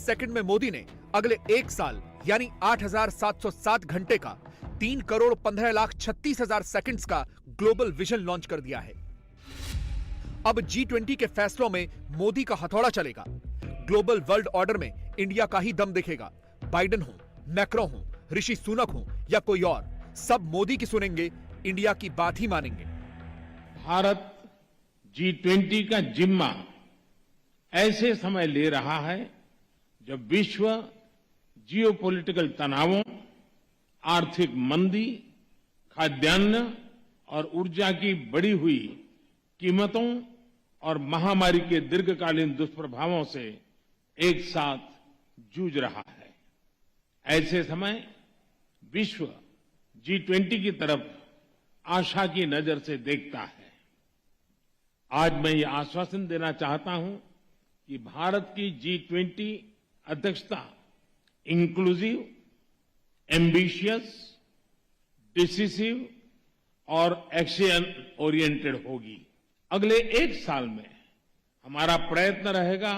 Second में मोदी ने अगले 1 साल यानी 8,707 घंटे का 3,15,36,000 सेकंड्स का ग्लोबल विजन लॉन्च कर दिया है। अब G20 के फैसलों में मोदी का हथौड़ा चलेगा। ग्लोबल वर्ल्ड ऑर्डर में इंडिया का ही दम दिखेगा। बाइडेन हो, मैक्रो हो, ऋषि सुनक हो या कोई और, सब मोदी की सुनेंगे, इंडिया की बात ही मानेंगे। भारत G20 का जिम्मा ऐसे समय ले रहा है जब विश्व जियोपॉलिटिकल तनावों, आर्थिक मंदी, खाद्यान्न और ऊर्जा की बढ़ी हुई कीमतों और महामारी के दीर्घकालीन दुष्प्रभावों से एक साथ जूझ रहा है। ऐसे समय विश्व G20 की तरफ आशा की नजर से देखता है। आज मैं ये आश्वासन देना चाहता हूं कि भारत की G20 अध्यक्षता इंक्लूसिव, एम्बिशियस, डिसिसिव और एक्शन ओरिएंटेड होगी। अगले 1 साल में हमारा प्रयत्न रहेगा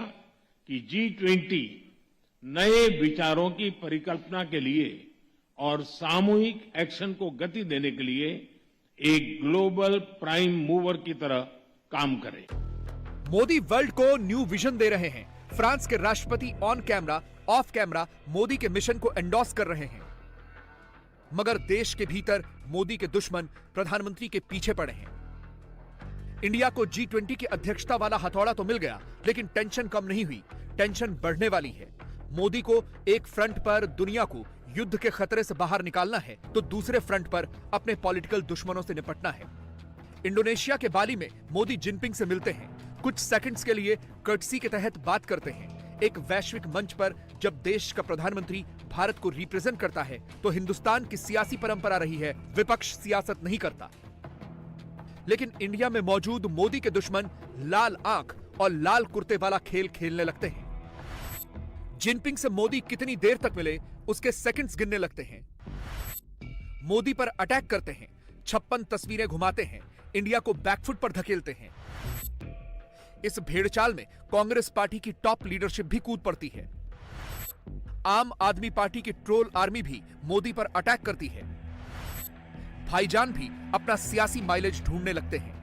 कि G20 नए विचारों की परिकल्पना के लिए और सामूहिक एक्शन को गति देने के लिए एक ग्लोबल प्राइम मूवर की तरह काम करे। मोदी वर्ल्ड को न्यू विजन दे रहे हैं। फ्रांस के राष्ट्रपति on camera, of camera Modi के मिशन को एंडोर्स कर रहे हैं, मगर देश के भीतर मोदी के दुश्मन प्रधानमंत्री के पीछे पड़े हैं। इंडिया को G20 की अध्यक्षता वाला हथौड़ा तो मिल गया, लेकिन टेंशन कम नहीं हुई, टेंशन बढ़ने वाली है। मोदी को एक फ्रंट पर दुनिया को युद्ध के खतरे से बाहर निकालना है, तो दूसरे फ्रंट पर अपने पॉलिटिकल दुश्मनों से निपटना है। इंडोनेशिया के बाली में मोदी जिनपिंग से मिलते हैं, कुछ सेकंड्स के लिए कर्टसी के तहत बात करते हैं। एक वैश्विक मंच पर जब देश का प्रधानमंत्री भारत को रिप्रेजेंट करता है, तो हिंदुस्तान की सियासी परंपरा रही है विपक्ष सियासत नहीं करता। लेकिन इंडिया में मौजूद मोदी के दुश्मन लाल आंख और लाल कुर्ते वाला खेल खेलने लगते हैं। जिनपिंग से मोदी कितनी देर तक मिले, उसके सेकंड्स गिनने लगते हैं। मोदी पर अटैक करते हैं, 56 तस्वीरें घुमाते हैं, इंडिया को बैकफुट पर धकेलते हैं। इस भेड़चाल में कांग्रेस पार्टी की टॉप लीडरशिप भी कूद पड़ती है। आम आदमी पार्टी की ट्रोल आर्मी भी मोदी पर अटैक करती है। भाईजान भी अपना सियासी माइलेज ढूंढने लगते हैं,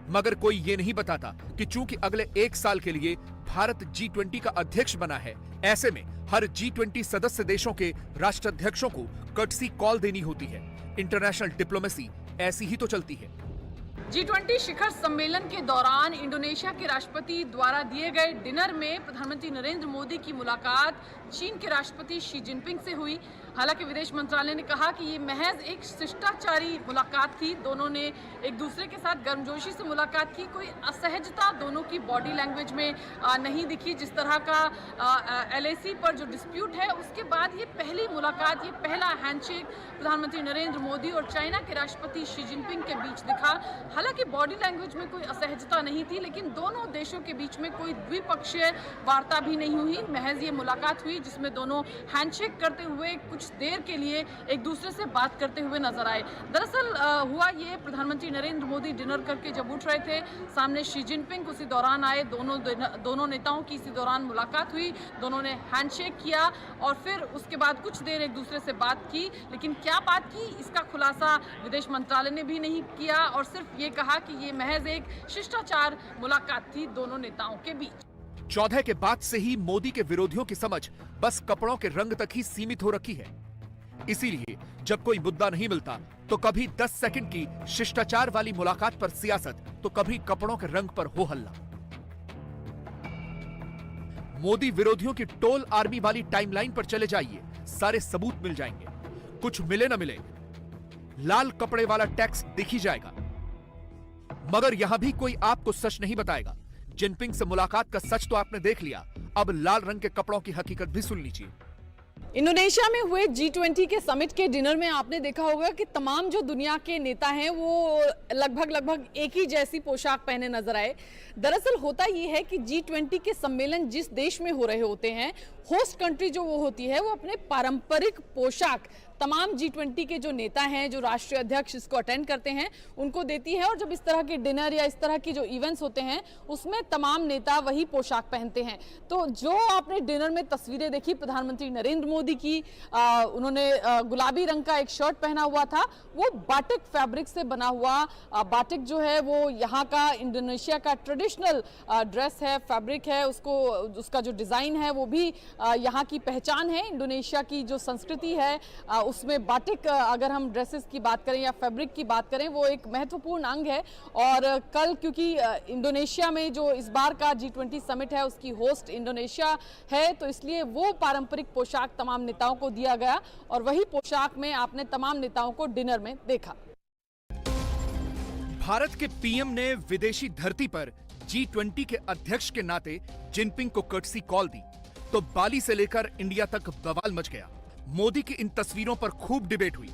मगर कोई ये नहीं बताता कि चूंकि अगले 1 साल के लिए भारत G20 का अध्यक्ष बना है, ऐसे में हर G20 सदस्य देशों के राष्ट्राध्यक्षों को कर्टसी कॉल देनी होती है। इंटरनेशनल डिप्लोमेसी ऐसी ही तो चलती है। G20 शिखर सम्मेलन के दौरान इंडोनेशिया के राष्ट्रपति द्वारा दिए गए डिनर में प्रधानमंत्री नरेंद्र मोदी की मुलाकात चीन के राष्ट्रपति शी जिनपिंग से हुई। हालांकि विदेश मंत्रालय ने कहा कि ये महज एक शिष्टाचारी मुलाकात थी। दोनों ने एक दूसरे के साथ गर्मजोशी से मुलाकात की। कोई असहजता दोनों की बॉडी लैंग्वेज में नहीं दिखी। जिस तरह का LAC पर जो डिस्प्यूट है, उसके बाद ये पहली मुलाकात, ये पहला हैंडशेक प्रधानमंत्री नरेंद्र मोदी और चाइना के राष्ट्रपति शी जिनपिंग के बीच दिखा। हालांकि बॉडी लैंग्वेज में कोई असहजता नहीं थी, लेकिन दोनों देशों के बीच में कोई द्विपक्षीय वार्ता भी नहीं हुई। महज ये मुलाकात हुई जिसमें दोनों हैंडशेक करते हुए कुछ देर के लिए एक दूसरे से बात करते हुए नजर आए। दरअसल हुआ ये, प्रधानमंत्री नरेंद्र मोदी डिनर करके जब उठ रहे थे, सामने शी जिनपिंग उसी दौरान आए। दोनों नेताओं की इसी दौरान मुलाकात हुई। दोनों ने हैंडशेक किया और फिर उसके बाद कुछ देर एक दूसरे से बात की। लेकिन क्या बात की, इसका खुलासा विदेश मंत्रालय ने भी नहीं किया और सिर्फ ये कहा कि ये महज एक शिष्टाचार मुलाकात थी दोनों नेताओं के बीच। 14 के बाद से ही मोदी के विरोधियों की समझ बस कपड़ों के रंग तक ही सीमित हो रखी है। इसीलिए जब कोई मुद्दा नहीं मिलता तो कभी 10 सेकंड की शिष्टाचार वाली मुलाकात पर सियासत, तो कभी कपड़ों के रंग पर हो हल्ला। मोदी विरोधियों की टोल आर्मी वाली टाइमलाइन पर चले जाइए, सारे सबूत मिल जाएंगे। कुछ मिले न मिले, लाल कपड़े वाला टैक्स दिख ही जाएगा। मगर यहां भी कोई आपको सच नहीं बताएगा। जिनपिंग से मुलाकात का सच तो आपने देख लिया, अब लाल रंग के कपड़ों की हकीकत भी सुन लीजिए। इंडोनेशिया में हुए G20 के समिट के डिनर में आपने देखा होगा कि तमाम जो दुनिया के नेता हैं वो लगभग एक ही जैसी पोशाक पहने नजर आए। दरअसल होता ये है कि G20 के सम्मेलन जिस देश में हो रहे होते हैं, होस्ट कंट्री जो वो होती है, वो अपने पारंपरिक पोशाक तमाम G20 के जो नेता हैं, जो राष्ट्रीय अध्यक्ष इसको अटेंड करते हैं, उनको देती है। और जब इस तरह के डिनर या इस तरह की जो इवेंट्स होते हैं उसमें तमाम नेता वही पोशाक पहनते हैं। तो जो आपने डिनर में तस्वीरें देखी प्रधानमंत्री नरेंद्र मोदी की, उन्होंने गुलाबी रंग का एक शर्ट पहना हुआ था, वो बाटिक फैब्रिक से बना हुआ, बाटिक जो है वो यहाँ का इंडोनेशिया का ट्रेडिशनल ड्रेस है, फैब्रिक है, उसका जो डिजाइन है वो भी यहाँ की पहचान है। इंडोनेशिया की जो संस्कृति है उसमें बाटिक, अगर हम ड्रेसेस की बात करें या फैब्रिक की बात करें, वो एक महत्वपूर्ण अंग है। और कल क्योंकि इंडोनेशिया में जो इस बार का G20 समिट है उसकी होस्ट इंडोनेशिया है, तो इसलिए वो पारंपरिक पोशाक तमाम नेताओं को दिया गया और वही पोशाक में आपने तमाम नेताओं को डिनर में देखा। भारत के पीएम ने विदेशी धरती पर G20 के अध्यक्ष के नाते जिनपिंग को कर्टसी कॉल दी तो बाली से लेकर इंडिया तक बवाल मच गया। मोदी की इन तस्वीरों पर खूब डिबेट हुई,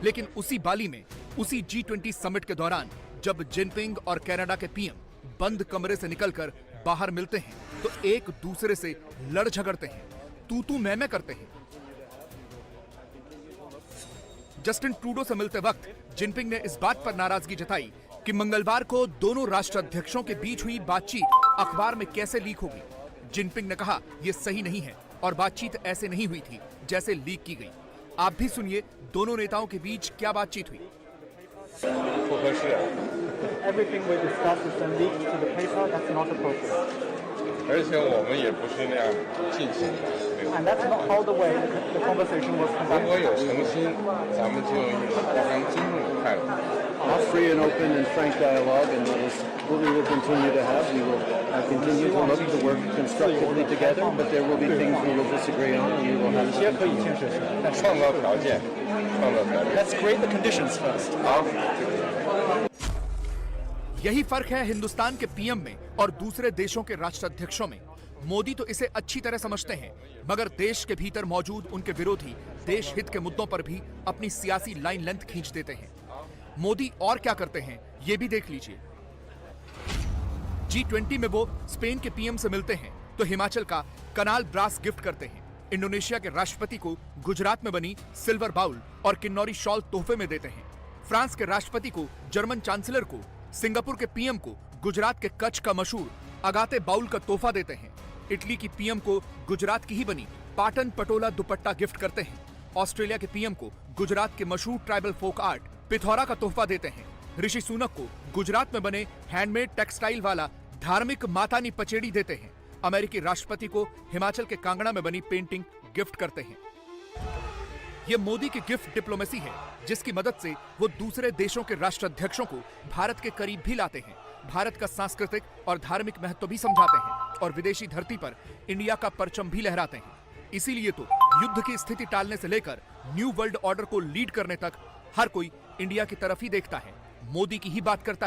लेकिन उसी बाली में उसी G20 समिट के दौरान जब जिनपिंग और कनाडा के पीएम बंद कमरे से निकलकर बाहर मिलते हैं तो एक दूसरे से लड़ झगड़ते हैं, तू तू मैं करते हैं। जस्टिन ट्रूडो से मिलते वक्त जिनपिंग ने इस बात पर नाराजगी जताई कि मंगलवार को दोनों राष्ट्राध्यक्षों के बीच हुई बातचीत अखबार में कैसे लीक होगी। जिनपिंग ने कहा यह सही नहीं है और बातचीत ऐसे नहीं हुई थी जैसे लीक की गई। आप भी सुनिए दोनों नेताओं के बीच क्या बातचीत हुई। Everything we discuss is then leaked to the paper. That's not appropriate. 而且我们也不是那样近期的，没有。 And that's not how the way the conversation was 如 conducted. 果有诚心，咱们就用一种互相尊重的态度。 A free and open and frank dialogue, and that is what we will continue to have. We will continue to look to work constructively together, but there will be things we will disagree on, and we will have 一些 to 可以 continue. 建设性，但是创造条件，创造条件。 Let's create the conditions first. 好。 यही फर्क है हिंदुस्तान के PM में और दूसरे देशों के राष्ट्राध्यक्षों में। मोदी तो इसे अच्छी तरह समझते हैं, मगर देश के भीतर मौजूद उनके विरोधी देश हित के मुद्दों पर भी अपनी सियासी लाइन लेंथ खींच देते हैं। मोदी और क्या करते हैं ये भी देख लीजिए। G20 में वो स्पेन के पीएम से मिलते हैं तो हिमाचल का कनाल ब्रास गिफ्ट करते हैं। इंडोनेशिया के राष्ट्रपति को गुजरात में बनी सिल्वर बाउल और किन्नौरी शॉल तोहफे में देते हैं। फ्रांस के राष्ट्रपति को, जर्मन चांसलर को, सिंगापुर के पीएम को गुजरात के कच्छ का मशहूर अगाते बाउल का तोहफा देते हैं। इटली की पीएम को गुजरात की ही बनी पाटन पटोला दुपट्टा गिफ्ट करते हैं। ऑस्ट्रेलिया के पीएम को गुजरात के मशहूर ट्राइबल फोक आर्ट पिथौरा का तोहफा देते हैं। ऋषि सुनक को गुजरात में बने हैंडमेड टेक्सटाइल वाला धार्मिक मातानी पचेड़ी देते हैं। अमेरिकी राष्ट्रपति को हिमाचल के कांगड़ा में बनी पेंटिंग गिफ्ट करते हैं। ये मोदी की गिफ्ट डिप्लोमेसी है, जिसकी मदद से वो दूसरे देशों के राष्ट्राध्यक्षों को भारत के करीब भी लाते हैं, भारत का सांस्कृतिक और धार्मिक महत्व भी समझाते हैं और विदेशी धरती पर इंडिया का परचम भी लहराते हैं। इसीलिए तो युद्ध की स्थिति टालने से लेकर न्यू वर्ल्ड ऑर्डर को लीड करने तक हर कोई इंडिया की तरफ ही देखता है, मोदी की ही बात करता है।